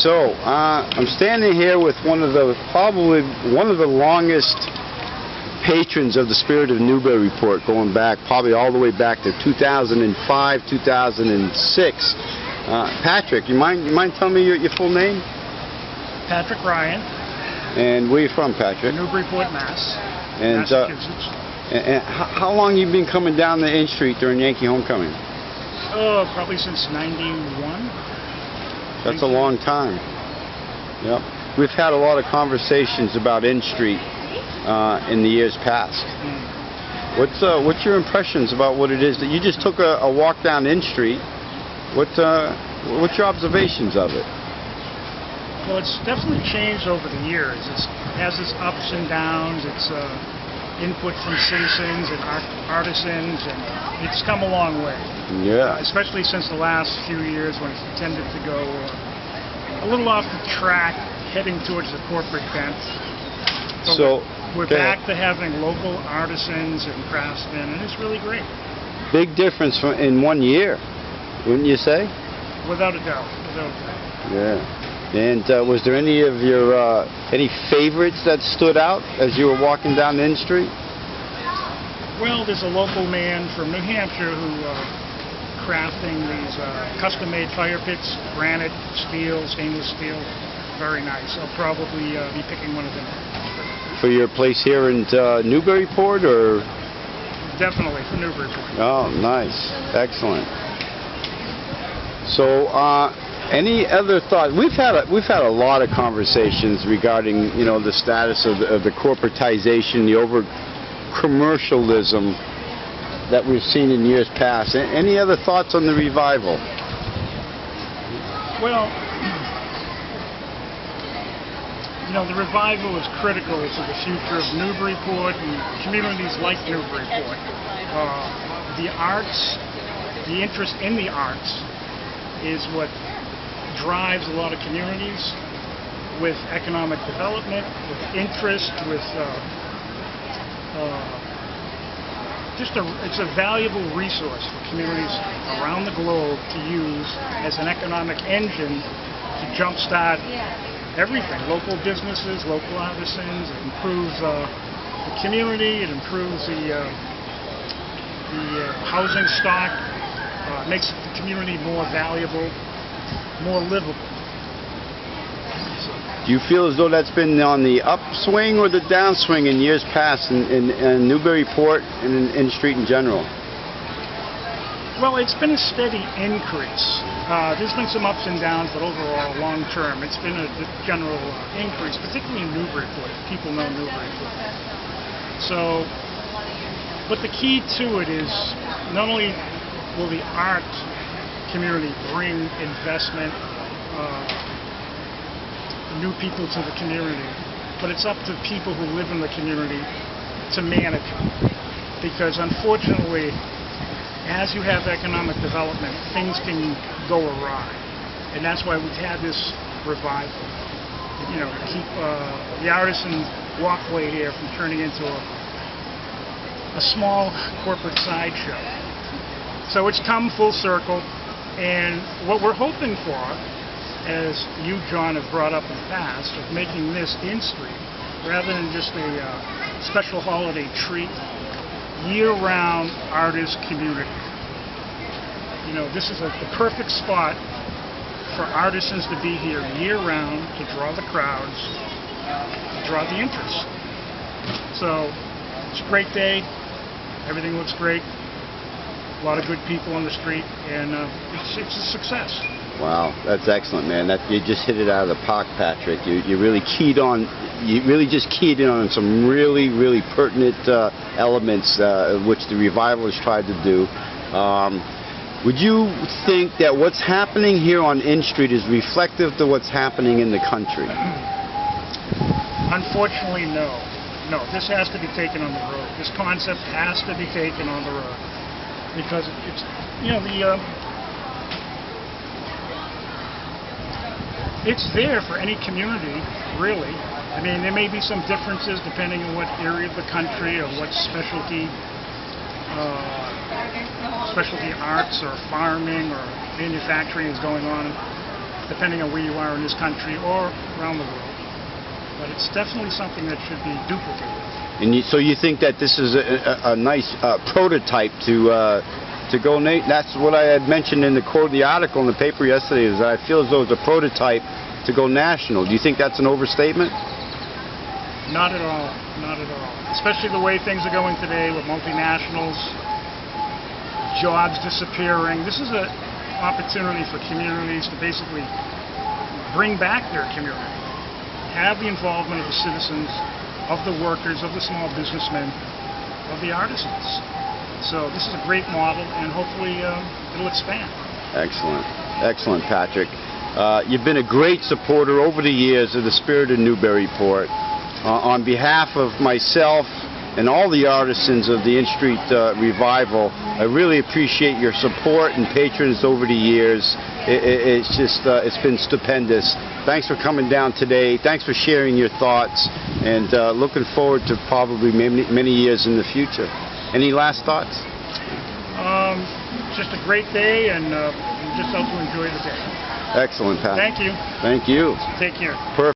So, I'm standing here with probably one of the longest patrons of the Spirit of Newburyport, going back probably all the way back to 2005, 2006. Patrick, you mind telling me your full name? Patrick Ryan. And where are you from, Patrick? Newburyport, Mass. And, Massachusetts. And how long you been coming down the N Street during Yankee homecoming? Oh, probably since '91. That's a long time. Yep. We've had a lot of conversations about N Street in the years past. What's your impressions about what it is that you just took a walk down N Street? What's your observations of it? Well, it's definitely changed over the years. It has its ups and downs. It's input from citizens and artisans, and it's come a long way. Yeah. Especially since the last few years when it's tended to go a little off the track, heading towards the corporate bent. But So we're back to having local artisans and craftsmen, and it's really great. Big difference in 1 year, wouldn't you say? Without a doubt. Without a doubt. Yeah. And was there any of your any favorites that stood out as you were walking down N Street? Well, there's a local man from New Hampshire who crafting these custom-made fire pits, granite, steel, stainless steel. Very nice. I'll probably be picking one of them up. For your place here in Newburyport, or? Definitely for Newburyport. Oh, nice. Excellent. So, any other thoughts? We've had a lot of conversations regarding, the status of the corporatization, the over commercialism that we've seen in years past. Any other thoughts on the revival? Well, the revival is critical to the future of Newburyport and communities like Newburyport. The arts, the interest in the arts, is what drives a lot of communities with economic development, with interest, with it's a valuable resource for communities around the globe to use as an economic engine to jumpstart everything, local businesses, local artisans. It improves the community, it improves the housing stock, makes the community more valuable, more livable. Do you feel as though that's been on the upswing or the downswing in years past in Newburyport and in N Street in general? Well, it's been a steady increase. There's been some ups and downs, but overall, long term, it's been a general increase, particularly in Newburyport. People know Newburyport. So, but the key to it is not only will the art community bring investment, new people to the community, but it's up to people who live in the community to manage it. Because unfortunately, as you have economic development, things can go awry. And that's why we've had this revival, to keep the artisan walkway here from turning into a small corporate sideshow. So it's come full circle, and what we're hoping for, as you, John, have brought up in the past, of making this N Street, rather than just a special holiday treat, year-round artist community. This is the perfect spot for artisans to be here year-round, to draw the crowds, to draw the interest. So it's a great day. Everything looks great. A lot of good people on the street, and it's a success. Wow, that's excellent, man. You just hit it out of the park, Patrick. You really just keyed in on some really, really pertinent elements which the revival has tried to do. Would you think that what's happening here on N Street is reflective to what's happening in the country? Unfortunately, no. No, this has to be taken on the road. This concept has to be taken on the road. Because it's, it's there for any community, really. I mean, there may be some differences depending on what area of the country or what specialty arts or farming or manufacturing is going on. depending on where you are in this country or around the world. But it's definitely something that should be duplicated. And so you think that this is a nice prototype to go, Nate? That's what I had mentioned in the article in the paper yesterday, is that I feel as though it's a prototype to go national. Do you think that's an overstatement? Not at all. Not at all. Especially the way things are going today with multinationals, jobs disappearing. This is an opportunity for communities to basically bring back their community, have the involvement of the citizens, of the workers, of the small businessmen, of the artisans. So this is a great model, and hopefully it'll expand. Excellent. Excellent, Patrick. You've been a great supporter over the years of the Spirit of Newburyport. On behalf of myself and all the artisans of the In Street Revival, I really appreciate your support and patronage over the years. It's just, it's been stupendous. Thanks for coming down today. Thanks for sharing your thoughts, and looking forward to probably many years in the future. Any last thoughts? Just a great day, and just hope to enjoy the day. Excellent, Patrick. Thank you. Thank you. Take care. Perfect.